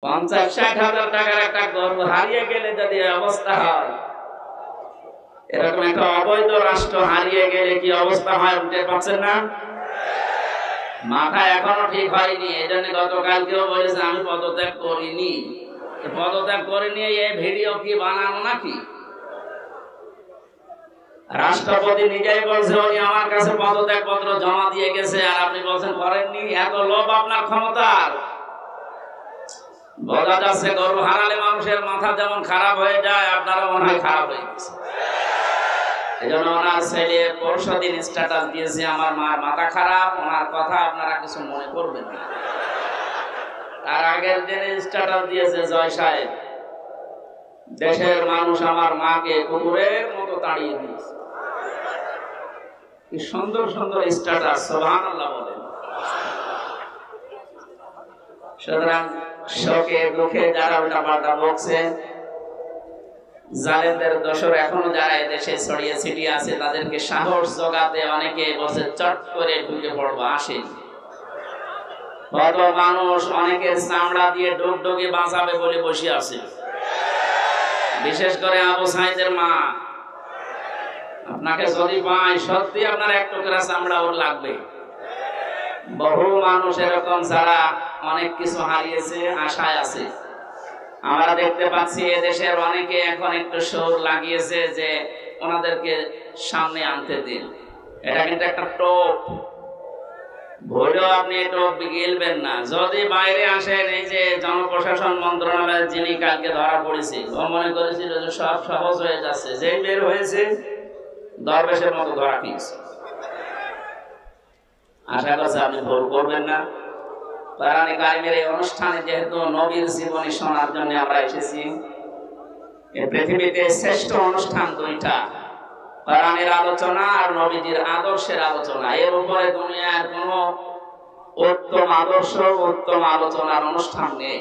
50-60 হাজার টাকার একটা গরু হারিয়ে গেলে যদি অবস্থা হয়, এরকম একটা অবৈধ রাষ্ট্র হারিয়ে গেলে কি অবস্থা হয় বুঝতে পারছেন না? মাথা এখনো ঠিক হয়নি। এই জন্য গতকালকেও বলেছে আমি পদত্যাগ করিনি। পদত্যাগ করিনি এই ভিডিও কি বানানো নাকি? রাষ্ট্রপতি নিজেই বলছে উনি আমার কাছে পদত্যাগ পত্র জমা দিয়ে গেছে, আর আপনি বলছেন করেননি। এত লোভ আপনার ক্ষমতার। বোঝা যাচ্ছে গরু হারালে মানুষের মাথা যেমন খারাপ হয়ে যায়, আপনারও মনে হয় খারাপ হয়ে গেছে। এই জন্য ওনার ছেলে পরশুদিন স্ট্যাটাস দিয়েছে আমার মার মাথা খারাপ, ওনার কথা আপনারা কিছু মনে করবেন না। তার আগের দিনে স্ট্যাটাস দিয়েছে জয় সাহেব, দেশের মানুষ আমার মাকে কুকুরের মতো তাড়িয়ে দিয়েছে। কি সুন্দর সুন্দর স্ট্যাটাস, সুবহানাল্লাহ বলেন। সুতরাং শোকে দুঃখে যারা উল্টাপাল্টা বকছে, জালেমদের দোসর এখনো যারা এদেশে ছড়িয়ে ছিটিয়ে আছে, তাদেরকে সাহস জোগাতে অনেকে বসে চট করে ঢুকে পড়বো, আসেন। কত মানুষ অনেকের চামড়া দিয়ে ডুগডুগি বাঁচাবে বলে বসে আছে, বিশেষ করে আবু সাইদের মা। আপনাকে যদি পাই সত্যি আপনার এক টুকরা চামড়া ওর লাগবে। বহু মানুষ এরকম যারা অনেক কিছু হারিয়েছে, আশায় আছে। আমরা দেখতে পাচ্ছি এদেশের অনেকে এখন একটু সুর লাগিয়েছে যে ওনাদেরকে সামনে আনতে দিন। এটা কিন্তু একটা টোপ, ভুলেও আপনি টোপ গিলবেন না। যদি বাইরে আসেন, এই যে জনপ্রশাসন মন্ত্রণালয়ের যিনি কালকে ধরা পড়েছে, ও মনে করেছিল যে সব সহজ হয়ে যাচ্ছে, যেই বের হয়েছে দরবেশের মতো ধরা খেয়েছে। আশা করছি আপনি ভুল করবেন না। কোরআনে কারিমের এই অনুষ্ঠানে যেহেতু নবীর জীবনী শোনার জন্য আমরা এসেছি, এই পৃথিবীতে শ্রেষ্ঠ অনুষ্ঠান দুইটা, কোরআনের আলোচনা আর নবীজির আদর্শের আলোচনা। এর উপরে দুনিয়ার কোন উত্তম আদর্শ, উত্তম আলোচনার অনুষ্ঠান নেই।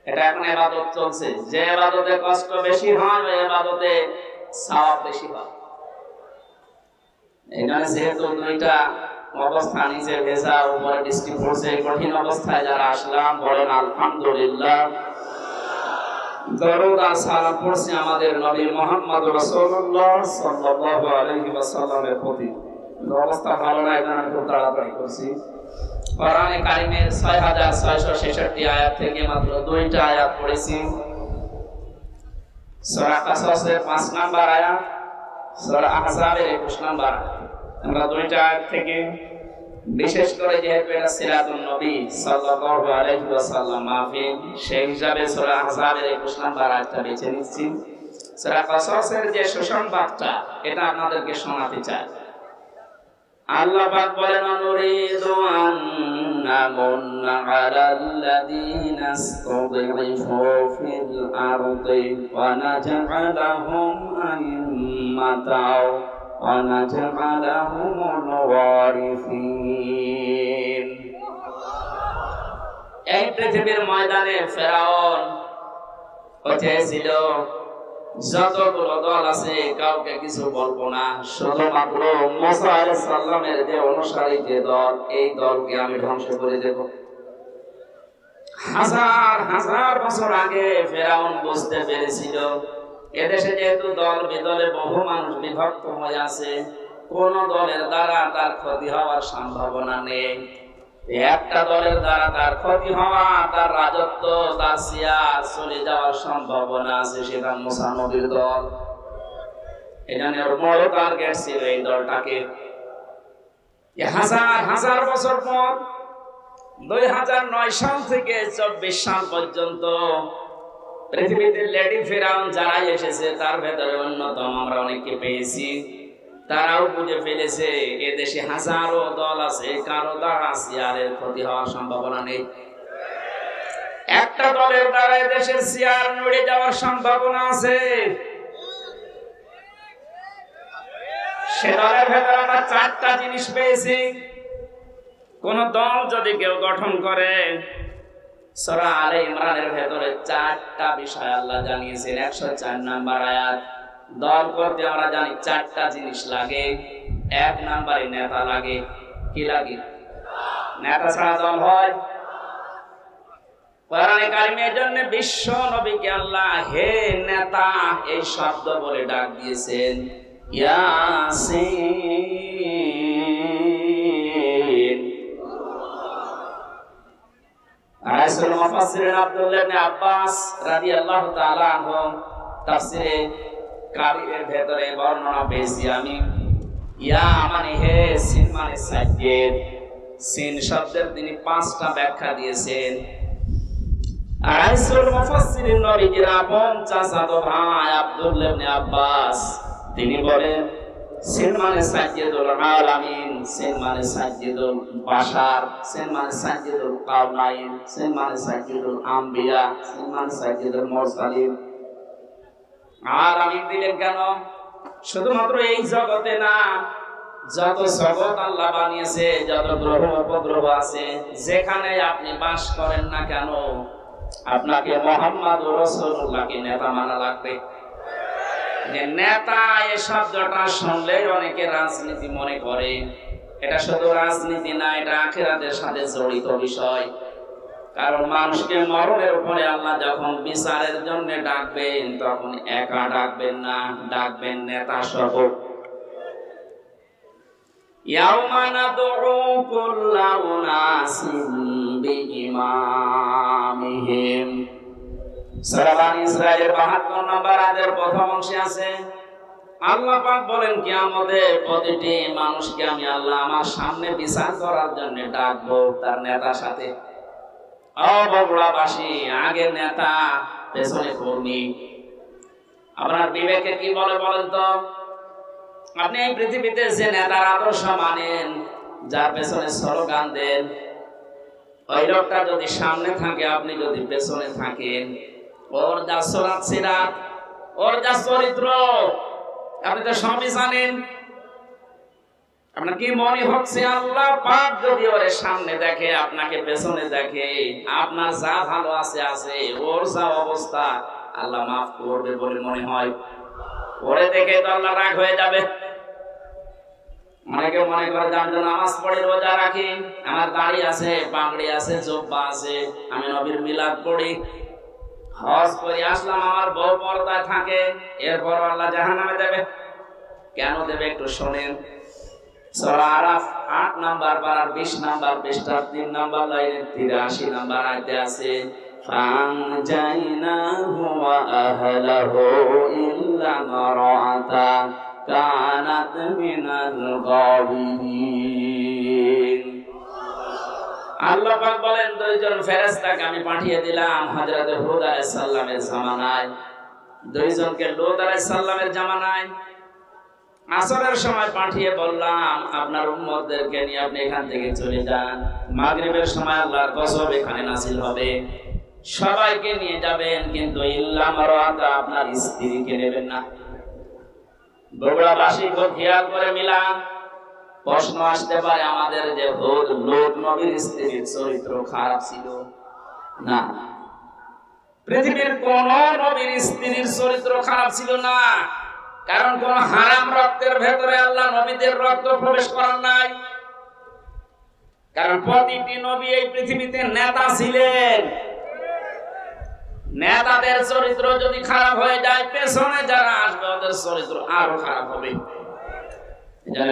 এটা এখন ইবাদত চলছে, যে ইবাদতে কষ্ট বেশি হয় ওই ইবাদতে সওয়াব বেশি হয়। এখানে যেহেতু দুইটা অবস্থা, নিচে ভেজা উপরে বৃষ্টি পড়ছে, কঠিন অবস্থায় যারা আসলাম বলেন আলহামদুলিল্লাহ। দরুদ আর সালাম পড়ছি আমাদের নবী মুহাম্মদ রাসূলুল্লাহ সাল্লাল্লাহু আলাইহি ওয়াসাল্লামের প্রতি। অবস্থা ভালো না, এটা আমি খুব তাড়াতাড়ি করছি। কোরআনে কারিমের 6666 আয়াত থেকে মাত্র দুইটা আয়াত পড়েছি। সূরা কাসাসের 5 নাম্বার আয়াত, সূরা আহজাবের 21 নাম্বার আয়াত। আমরা দুইটা আয়াত থেকে, বিশেষ করে যেহেতু এটা সিরাতুন নবী সাল্লাল্লাহু আলাইহি ওয়াসাল্লাম মাহফিল, সেই হিসাবে সূরা আহজাবের 21 নাম্বার আয়াতটা বেছে নিচ্ছি। সূরা কাসাসের যে সুসংবাদটা, এটা আপনাদেরকে শোনাতে চাই। আল্লাহ পাক বলেন নুরিদু আন নামুন্না আলাল্লাযীনা ইসতুযিফু ফিল আরদি ওয়া নাজআলাহুম আইম্মাতাও ওয়া নাজআলাহুমুল ওয়ারিসিন। এই পৃথিবীর ময়দানে ফেরাউন চেয়েছিল যতগুলো দল আছে কাউকে কিছু বলবো না, শুধুমাত্র মুসা আলাইহিস সালামের যে অনুসারী যে দল, এই দলকে আমি ধ্বংস করে দেব। হাজার হাজার বছর আগে ফেরাউন বুঝতে পেরেছিল এদেশে যেহেতু দল বিদলে বহু মানুষ বিভক্ত হয়ে আছে, কোন দলের দ্বারা তার ক্ষতি হওয়ার সম্ভাবনা নেই। একটা দলের দ্বারা তার ক্ষতি হওয়া, তার রাজত্ব, তার সিয়ার চলে যাওয়ার সম্ভাবনা আছে, সেটা মুসা নবীর দল। এখানে বড় টার্গেট ছিল এই দলটাকে। হাজার হাজার বছর পর 2009 সাল থেকে 24 সাল পর্যন্ত পৃথিবীতে লেডি ফেরাউন যারা এসেছে, তার ভেতরে অন্যতম আমরা অনেককে পেয়েছি। তারাও বুঝে ফেলেছে এদেশে হাজারো দল আছে, কারো দ্বারা সিয়ারের ক্ষতি হওয়ার সম্ভাবনা নেই। একটা দলের দ্বারা এদেশের সিয়ার নড়ে যাওয়ার সম্ভাবনা আছে। সে দলের ভেতরে আমরা 4টা জিনিস পেয়েছি। কোন দল যদি কেউ গঠন করে, সূরা আলে ইমরানের ভেতরে 4টা বিষয় আল্লাহ জানিয়েছেন। 104 নাম্বার আয়াত। দল করতে আমরা জানি 4টা জিনিস লাগে। 1 নাম্বারে নেতা লাগে। কি লাগে? নেতা ছাড়া দল হয়? কোরআনে কারিমের জন্য বিশ্ব নবীকে আল্লাহ হে নেতা এই শব্দ বলে ডাক দিয়েছেন। ইয়াসিন। রাসূল মুফাসসির আব্দুল্লাহ ইবনে আব্বাস রাদিয়াল্লাহু তাআলা আনহু তাফসীরে কারীরের ভেতরে বর্ণনা পেয়েছি আমি। ইয়া মানে হে, সিন মানে সাজ্জেদ। সিন শব্দের তিনি 5টা ব্যাখ্যা দিয়েছেন। রাসূল মুফাসসিরিন নবীজির আপন চাচাতো ভাই আব্দুল্লাহ ইবনে আব্বাস তিনি বলেন সিন মানে সাজ্জেদুল আলামিন, সিন মানে সাজ্জেদুল বাশার, সিন মানে সাজ্জেদুল কাউনাইন, সিন মানে সাজ্জেদুল আম্বিয়া, সিন মানে সাজ্জেদুল মুরসালিন। আলামিন দিলেন কেন? শুধুমাত্র এই জগতে না, যত জগৎ আল্লাহ বানিয়েছে, যত গ্রহ উপগ্রহ আছে, যেখানে আপনি বাস করেন না কেন, আপনাকে মুহাম্মদুর রাসূলুল্লাহকে নেতা মানা লাগবে। নেতা এই শব্দটা শুনলে অনেকে রাজনীতি মনে করে। এটা শুধু রাজনীতি না, এটা আখিরাতের সাথে জড়িত বিষয়। কারণ মানুষকে মরণের উপরে আল্লাহ যখন বিচারের জন্য ডাকবেন, তখন একা ডাকবেন না, ডাকবেন নেতা সহ। ইয়াউমা নাদউ কুল্লা উনাসিন বিইমামিহিম। সূরা বানী ইসরাঈলের ৭২ নম্বর আয়াতের প্রথম অংশে আছে আল্লাহ পাক বলেন কিয়ামতে প্রতিটি মানুষকে আমি আল্লাহ আমার সামনে বিচার করার জন্য ডাকবো তার নেতার সাথে। ও বগুড়াবাসী, আগে নেতা পেছনে কর্মী। আপনার বিবেকে কি বলে বলেন তো? আপনি এই পৃথিবীতে যে নেতার আদর্শ মানেন, যার পেছনে স্লোগান দেন, ওই লোকটা যদি সামনে থাকে, আপনি যদি পেছনে থাকেন, ওর যা সুরাত সিরাত, ওর যা চরিত্র আপনি তো সবই জানেন। আপনার কি মনে হচ্ছে আল্লাহ পাক যদি ওর সামনে দেখে, আপনাকে পেছনে দেখে, আপনার যা ভালো আছে আছে, ওর যা অবস্থা আল্লাহ মাফ করবে বলে মনে হয়? ওরে দেখে তো আল্লাহ রাগ হয়ে যাবে। অনেকে মনে করে আমি তো নামাজ পড়ি, রোজা রাখি, আমার দাড়ি আছে, পাগড়ি আছে, জুব্বা আছে, আমি নবীর মিলাদ পড়ি, হজ করে আসলাম, আমার বউ পর্দায় থাকে, এরপর আল্লাহ জাহান্নামে দেবে। কেন দেবে একটু শোনেন। সূরা আরাফ ৮ নাম্বার পারার ২০ নাম্বার পৃষ্ঠার ৩ নাম্বার লাইনের ৮৩ নাম্বার আয়াতে আছে ফাআনজাইনাহু ওয়া আহলাহু ইল্লা মারআতা কানাত মিনাল গাবিরিন। আল্লাহ পাক বলেন দুইজন ফেরেশতাকে আমি পাঠিয়ে দিলাম হযরত হুদ আলাইহিস সালামের জামানায়, দুইজনকে লূত আলাইহিস সালামের জামানায় আসরের সময় পাঠিয়ে বললাম আপনার উম্মতদেরকে নিয়ে আপনি এখান থেকে চলে যান। মাগরিবের সময় আল্লাহর গজব এখানে নাযিল হবে, সবাইকে নিয়ে যাবেন, কিন্তু ইল্লা মারআতা আপনার স্ত্রীকে নেবেন না। বগুড়াবাসী খুব খেয়াল করে মিলান। প্রশ্ন আসতে পারে আমাদের যে হুদ লূত নবীর স্ত্রীর চরিত্র খারাপ ছিল না, পৃথিবীর কোন নবীর স্ত্রীর চরিত্র খারাপ ছিল না। কারণ কোন হারাম রক্তের ভেতরে আল্লাহ নবীদের রক্ত প্রবেশ করার নাই। কারণ প্রতিটি নবী এই পৃথিবীতে নেতা ছিলেন। নেতাদের চরিত্র যদি খারাপ হয়ে যায়, পেছনে যারা আসবে ওদের চরিত্র আরো খারাপ হবে।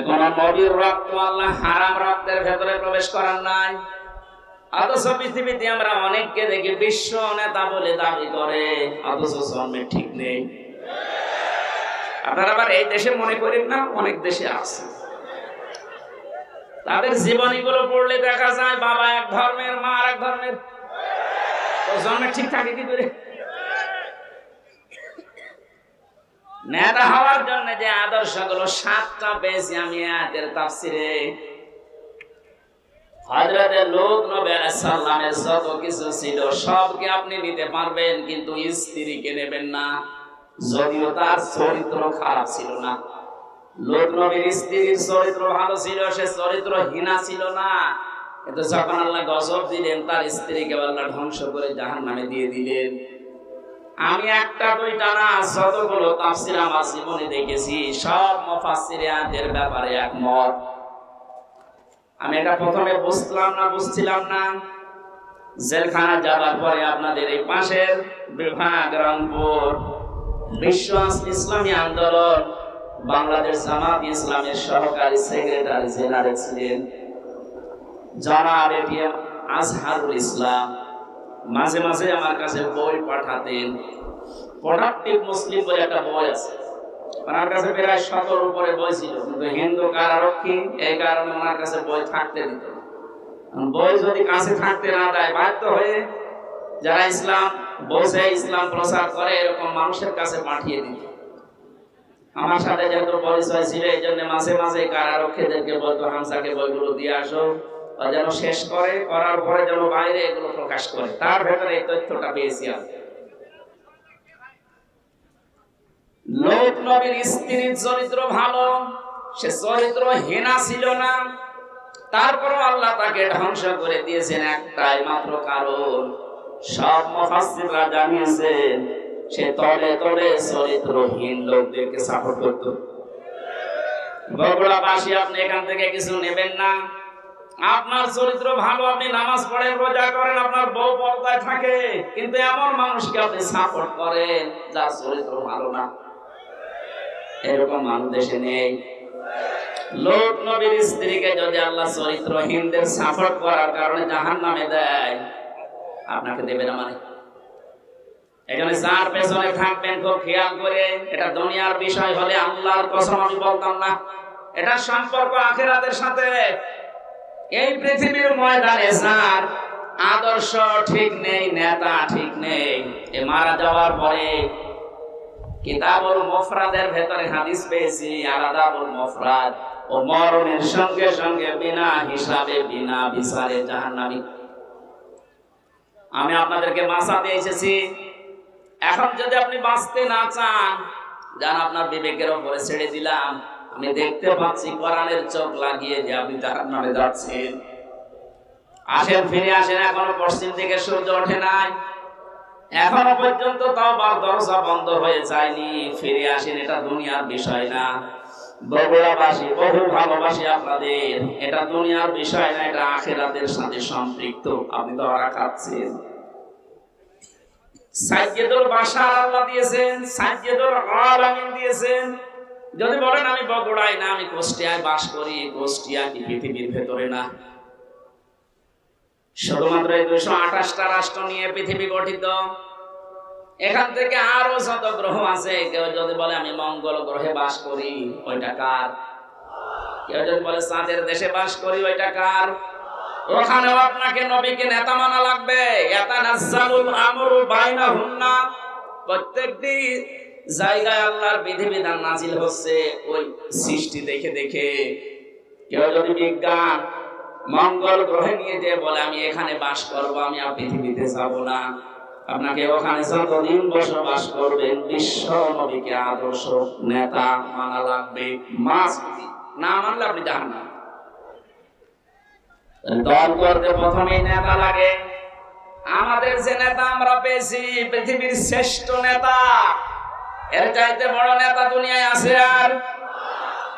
কোন নবীর রক্ত আল্লাহ হারাম রক্তের ভেতরে প্রবেশ করার নাই। অথচ পৃথিবীতে আমরা অনেককে দেখি বিশ্ব নেতা বলে দাবি করে, অথচ জন্মে ঠিক নেই। আপনারা আবার এই দেশে মনে করেন না, অনেক দেশে আছে। তাদের জীবনীগুলো পড়লে দেখা যায় বাবা এক ধর্মের, মা আর এক ধর্মের, তো জন্মে ঠিক থাকে কি করে? নেতা হওয়ার জন্য যে আদর্শগুলো 7টা পেয়েছি আমি আয়াতের তাফসিরে। হযরত লূত নবী আলাইহিস সালামের যত কিছু ছিল সবকে আপনি নিতে পারবেন, কিন্তু স্ত্রীকে নেবেন না, যদিও তার চরিত্র খারাপ ছিল না। লূত নবীর স্ত্রীর চরিত্র ভালো ছিল, সে চরিত্রহীনা ছিল না। কিন্তু যখন আল্লাহ গজব দিলেন, তার স্ত্রীকে আল্লাহ ধ্বংস করে জাহান্নামে দিয়ে দিলেন। আমি একটা দুইটা না, যতগুলো তাফসীর আমার জীবনে দেখেছি, সব মুফাসসিরদের ব্যাপারে একমত। আমি এটা প্রথমে বুঝছিলাম না, জেলখানা যাবার পরে আপনাদের এই পাশের বিভাগ রংপুর বিশ্ব ইসলামী আন্দোলন বাংলাদেশ জামাত ইসলামের সহকারী সেক্রেটারি জেনারেল ছিলেন জনাব এটিএম আজহারুল ইসলাম। মাঝে মাঝে আমার কাছে বই পাঠাতেন। প্রোডাক্টিভ মুসলিম বলে একটা বই আছে, ওনার কাছে প্রায় ১৭ উপরে বই ছিল, কিন্তু হিন্দু কারারক্ষী এই কারণে ওনার কাছে বই থাকতে দিত। বই যদি কাছে থাকতে না দেয়, বাধ্য হয়ে যারা ইসলাম বোঝে, ইসলাম প্রচার করে, এরকম মানুষের কাছে পাঠিয়ে দিত। আমার সাথে যেহেতু পরিচয় ছিল, এই জন্য মাঝে মাঝে কারারক্ষীদেরকে বলতো হামসাকে বইগুলো দিয়ে আসো, যেন শেষ করে, করার পরে যেন বাইরে এগুলো প্রকাশ করে। তার ভেতরে এই তথ্যটা পেয়েছি আমি। লোক নবীর স্ত্রীর চরিত্র ভালো, সে চরিত্র হীনা ছিল না, তারপরও আল্লাহ তাকে ধ্বংস করে দিয়েছেন একটাই মাত্র কারণ। সব মুফাসসিররা জানিয়েছেন সে তলে তলে চরিত্রহীন লোকদেরকে সাপোর্ট করত। বগুড়াবাসী, আপনি এখান থেকে কিছু নেবেন না। আপনার চরিত্র ভালো, আপনি নামাজ পড়েন, রোজা করেন, আপনার বউ পর্দায় থাকে, কিন্তু এমন মানুষকে আপনি সাপোর্ট করেন যার চরিত্র ভালো না। এরকম মানুষ দেশে নেই। লোক নবীর স্ত্রীকে যদি আল্লাহ চরিত্রহীনদের সাপোর্ট করার কারণে জাহান্নামে দেয়, আপনাকে দেবে না মানে? এখানে যার পেছনে থাকবেন খুব খেয়াল করে। এটা দুনিয়ার বিষয় হলে আল্লাহর কসম আমি বলতাম না, এটা সম্পর্ক আখিরাতের সাথে। এই পৃথিবীর ময়দানে যার আদর্শ ঠিক নেই, নেতা ঠিক নেই, এ মারা যাওয়ার পরে কিতাবুল মুফরাদের ভেতরে হাদিস পেয়েছি, আলাদাবুল মুফরাদ, ও মরণের সঙ্গে সঙ্গে বিনা হিসাবে বিনা বিচারে জাহান্নামী। আমি আপনাদেরকে বাঁচাতে এসেছি। এখন যদি আপনি বাঁচতে না চান, যান আপনার বিবেকের উপরে ছেড়ে দিলাম। আমি দেখতে পাচ্ছি কোরআনের চোখ লাগিয়ে যে আপনি জাহান্নামে যাচ্ছেন। আসেন, ফিরে আসেন। এখনো পশ্চিম দিকে সূর্য ওঠে নাই, এখনো পর্যন্ত তওবার দরজা বন্ধ হয়ে যায়নি। ফিরে আসেন, এটা দুনিয়ার বিষয় না। বগুড়াবাসী বহু ভালোবাসি আপনাদের। এটা দুনিয়ার বিষয় না, এটা আখিরাতের সাথে সম্পৃক্ত। আপনি তো ওরা খাচ্ছেন। সাইয়্যিদুল বাশার আল্লাহ দিয়েছেন, সাইয়্যিদুল আলামিন দিয়েছেন। যদি বলেন আমি বগুড়ায় না, আমি কুষ্টিয়ায় বাস করি, কুষ্টিয়া কি পৃথিবীর ভেতরে না? শুধুমাত্র 228টা রাষ্ট্র নিয়ে পৃথিবী গঠিত। এখান থেকে আরো যত গ্রহ আছে, কেউ যদি বলে আমি মঙ্গল গ্রহে বাস করি, ওইটা কার? কেউ যদি বলে চাঁদের দেশে বাস করি, ওইটা কার? ওখানেও আপনাকে নবীকে নেতা মানা লাগবে। ইয়াতানাজ্জালুল আমরু বাইনাহুন্না, প্রত্যেকটি জায়গায় আল্লাহর বিধিবিধান নাজিল হচ্ছে ওই সৃষ্টি দেখে দেখে। কেউ যদি বিজ্ঞান মঙ্গল গ্রহে নিয়ে যে বলে আমি এখানে বাস করব, আমি আর পৃথিবীতে যাব না, আপনাকে ওখানে যতদিন বসবাস করবেন বিশ্ব নবীকে আদর্শ নেতা মানা লাগবে। না মানলে আপনি জাহান্নামে। দল করতে প্রথমেই নেতা লাগে। আমাদের যে নেতা আমরা পেয়েছি, পৃথিবীর শ্রেষ্ঠ নেতা, এর চাইতে বড় নেতা দুনিয়ায় আছে আর?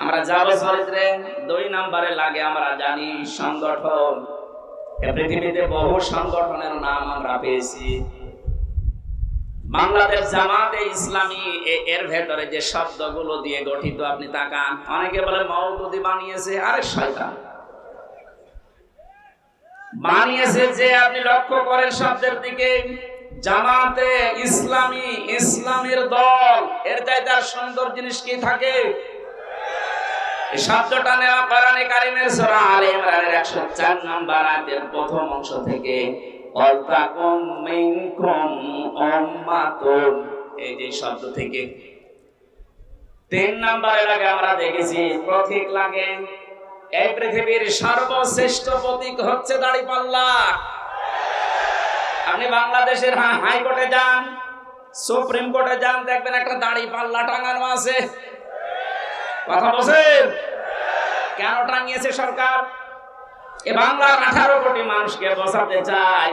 আমরা যাব চরিত্রে 2 নম্বরে লাগে। আমরা জানি সংগঠন। পৃথিবীতে বহু সংগঠনের নাম আমরা পেয়েছি। বাংলাদেশ জামাতে ইসলামী এর ভেতরে যে শব্দগুলো দিয়ে গঠিত, আপনি তাকান। অনেকে বলে মওদুদি বানিয়েছে, আরে শয়তান বানিয়েছে যে। আপনি লক্ষ্য করেন শব্দের দিকে, জামাতে ইসলামী, ইসলামের দল, এর চাইতে আর সুন্দর জিনিস কি থাকে? এই শব্দটা নেওয়া কোরআনে কারীমের সূরা আলে ইমরানের 104 নম্বর আয়াতের প্রথম অংশ থেকে। ওয়ালতাকুম মিনকুম উম্মাতুন, এই যে শব্দ থেকে 3 নম্বরে লাগে। আমরা দেখেছি প্রতীক লাগে। এই পৃথিবীর সর্বশ্রেষ্ঠ প্রতীক হচ্ছে দাড়িপাল্লা। আপনি বাংলাদেশের হাইকোর্টে যান, সুপ্রিম কোর্টে যান, দেখবেন একটা দাড়িপাল্লা টাঙানো আছে। কথা বলছেন? কেন টাঙিয়েছে সরকার? এ বাংলার 18 কোটি মানুষকে বোঝাতে চাই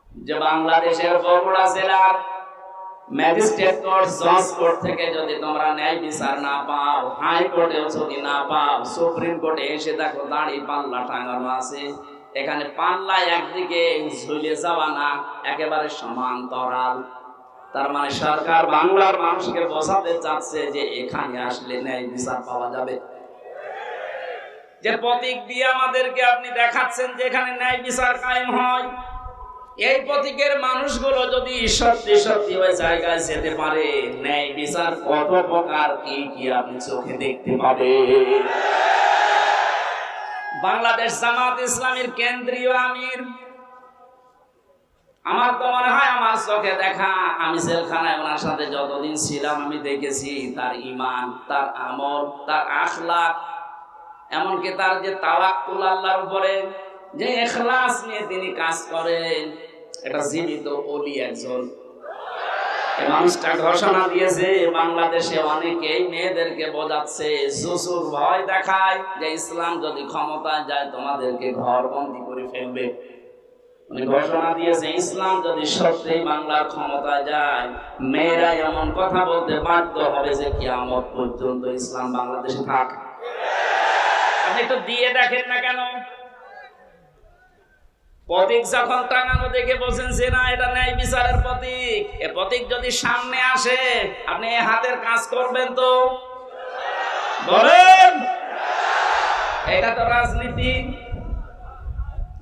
যে বাংলাদেশের বগুড়া জেলার ম্যাজিস্ট্রেট কোর্ট, জজ কোর্ট থেকে যদি তোমরা ন্যায় বিচার না পাও, হাইকোর্টেও যদি না পাও, সুপ্রিম কোর্টে এসে দেখো দাড়িপাল্লা টাঙানো আছে। এখানে পাল্লায় একদিকে ঝুলে যাওয়া না, একেবারে সমান্তরাল। তার মানে সরকার বাংলার মানুষকে বোঝাতে চাচ্ছে যে এখানে আসলে ন্যায় বিচার পাওয়া যাবে। যে প্রতীক দিয়ে আমাদেরকে আপনি দেখাচ্ছেন যে এখানে ন্যায় বিচার কায়েম হয়, এই প্রতীকের মানুষগুলো যদি সত্যি সত্যি ওই জায়গায় যেতে পারে, ন্যায় বিচার কত প্রকার কি কি আপনি চোখে দেখতে পাবেন। বাংলাদেশ জামাত ইসলামীর কেন্দ্রীয় আমির, আমার তো মনে হয় আমার চোখে দেখা, আমি জেলখানায় ওনার সাথে যতদিন ছিলাম আমি দেখেছি তার ঈমান, তার আমল, তার আখলাক, এমনকি তার যে তাওয়াক্কুল আল্লাহর উপরে, যে ইখলাস নিয়ে তিনি কাজ করেন, এটা জীবিত ওলি একজন। এই মানুষটা ঘোষণা দিয়েছে বাংলাদেশে অনেকেই মেয়েদেরকে বোঝাচ্ছে, জুজুর ভয় দেখায় যে ইসলাম যদি ক্ষমতায় যায় তোমাদেরকে ঘরবন্দি করে ফেলবে। উনি ঘোষণা দিয়েছে ইসলাম যদি সত্যি বাংলার ক্ষমতায় যায়, মেয়েরা এমন কথা বলতে বাধ্য হবে যে কিয়ামত পর্যন্ত ইসলাম বাংলাদেশে থাক। আপনি একটু দিয়ে দেখেন না কেন? প্রতীক যখন টাঙানো দেখে বলছেন যে না এটা ন্যায় বিচারের প্রতীক, এ প্রতীক যদি সামনে আসে আপনি হাতের কাজ করবেন তো? বলেন, এটা তো রাজনীতি।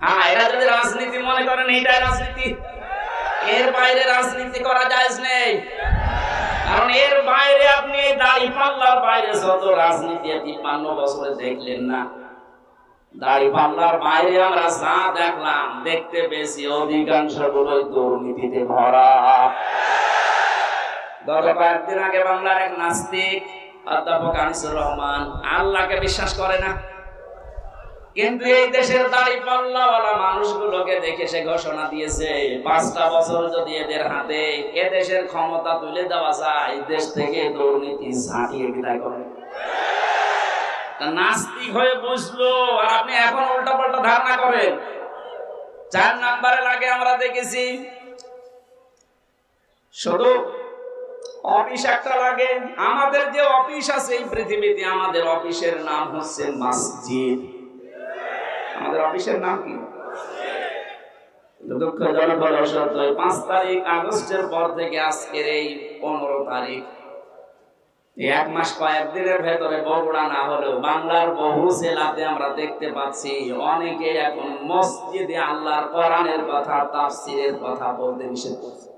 হ্যাঁ, এটা যদি রাজনীতি মনে করেন এইটাই রাজনীতি, এর বাইরে রাজনীতি করা জায়েজ নেই। কারণ এর বাইরে আপনি দাড়ি পাল্লার বাইরে যত রাজনীতি 53 বছরে দেখলেন না, দাড়ি পাল্লার বাইরে আমরা যা দেখলাম, দেখতে পেয়েছি অধিকাংশ গুলোই দুর্নীতিতে ভরা। গত কয়েকদিন আগে বাংলার এক নাস্তিক অধ্যাপক আনিসুর রহমান আল্লাহকে বিশ্বাস করে না, কিন্তু এই দেশের দাড়ি পাল্লাওয়ালা মানুষগুলোকে দেখে সে ঘোষণা দিয়েছে 5টা বছর যদি এদের হাতে এ দেশের ক্ষমতা তুলে দেওয়া যায়, দেশ থেকে দুর্নীতি ঝাঁটিয়ে বিদায় করে। নাস্তিক হয়ে বুঝলো, আর আপনি এখন উল্টাপাল্টা ধারণা করেন। 4 নম্বরে লাগে আমরা দেখেছি শুধু অফিস একটা লাগে। আমাদের যে অফিস আছে এই পৃথিবীতে, আমাদের অফিসের নাম হচ্ছে মসজিদ। আমাদের অফিসের নাম কি? দুঃখজনক হলো সত্য, 5 তারিখ আগস্টের পর থেকে আজকের এই 15 তারিখ, 1 মাস কয়েকদিনের ভেতরে বগুড়া না হলেও বাংলার বহু জেলাতে আমরা দেখতে পাচ্ছি অনেকে এখন মসজিদে আল্লাহর কোরআনের কথা, তাফসীরের কথা বলতে নিষেধ করছে।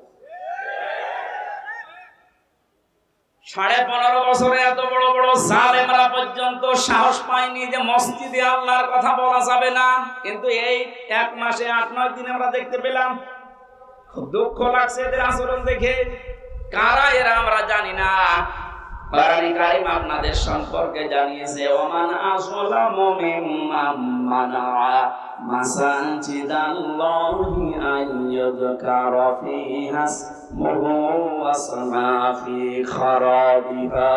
15.5 বছরে এত বড় বড় জালেমরা পর্যন্ত সাহস পায়নি যে মসজিদে আল্লাহর কথা বলা যাবে না, কিন্তু এই 1 মাসে 8-9 দিন আমরা দেখতে পেলাম। খুব দুঃখ লাগছে এদের আচরণ দেখে। কারা এরা আমরা জানি না। কোরআনে কারীম আপনাদের সম্পর্কে জানিয়েছে, ওমান আসলামু মিম্মান মানাআ মাসাজিদাল্লাহি আইয়ুযকারা ফীহা ইসমুহু ওয়া সামা ফী খারাবিহা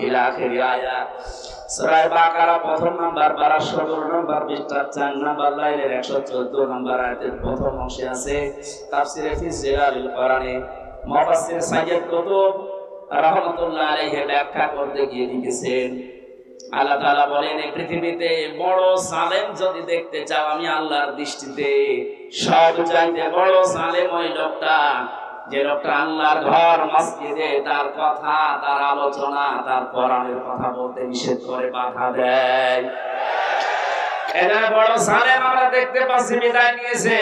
ইলা আখিরি আয়াত। সূরা বাকারা 1 নম্বর, পারা 17 নম্বর, পৃষ্ঠা 4 নম্বর, লাইনের 114 নম্বর আয়াতের প্রথম অংশে আছে। তাফসীরে ফি জিলালিল কোরআনে মুফাসসির সাইয়্যিদ কুতুব রাহমাতুল্লাহ আলাইহি ব্যাখ্যা করতে গিয়ে লিখেছেন, আল্লাহ তাআলা বলেন এই পৃথিবীতে বড় জালেম যদি দেখতে চাও, আমি আল্লাহর দৃষ্টিতে সবচাইতে বড় জালেম ওই লোকটা যে লোকটা আল্লাহর ঘর মসজিদে তার কথা, তার আলোচনা, তার কোরআনের কথা বলতে নিষেধ করে, বাধা দেয়। এটা বড় জালেম আমরা দেখতে পাচ্ছি বিদায় নিয়েছে।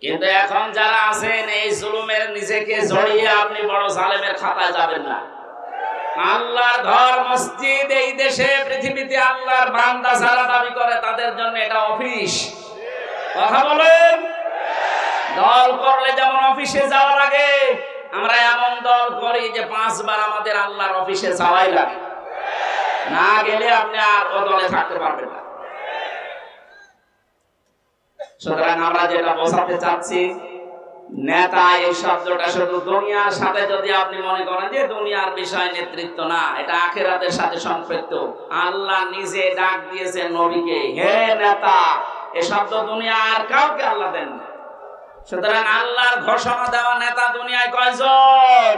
কিন্তু এখন যারা আছেন এই জুলুমের নিজেকে জড়িয়ে আপনি বড় জালেমের খাতায় যাবেন না। আল্লাহর ঘর মসজিদ এই দেশে পৃথিবীতে আল্লাহর বান্দা যারা দাবি করে তাদের জন্য এটা অফিস। কথা বলেন। দল করলে যেমন অফিসে যাওয়া লাগে, আমরা এমন দল করি যে 5 বার আমাদের আল্লাহর অফিসে যাওয়াই লাগে, না গেলে আপনি আর ও দলে থাকতে পারবেন না। সুতরাং আমরা যেটা বোঝাতে চাচ্ছি, নেতা এই শব্দটা শুধু দুনিয়ার সাথে যদি আপনি মনে করেন যে দুনিয়ার বিষয় নেতৃত্ব না, এটা আখিরাতের সাথে সম্পৃক্ত। আল্লাহ নিজে ডাক দিয়েছেন নবীকে, হে নেতা। এই শব্দ দুনিয়া আর কাউকে আল্লাহ দেন না। সুতরাং আল্লাহর ঘোষণা দেওয়া নেতা দুনিয়ায় কয়জন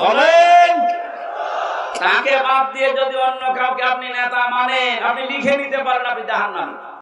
বলেন? তাকে বাদ দিয়ে যদি অন্য কাউকে আপনি নেতা মানেন, আপনি লিখে নিতে পারেন আপনি জাহান্নামী।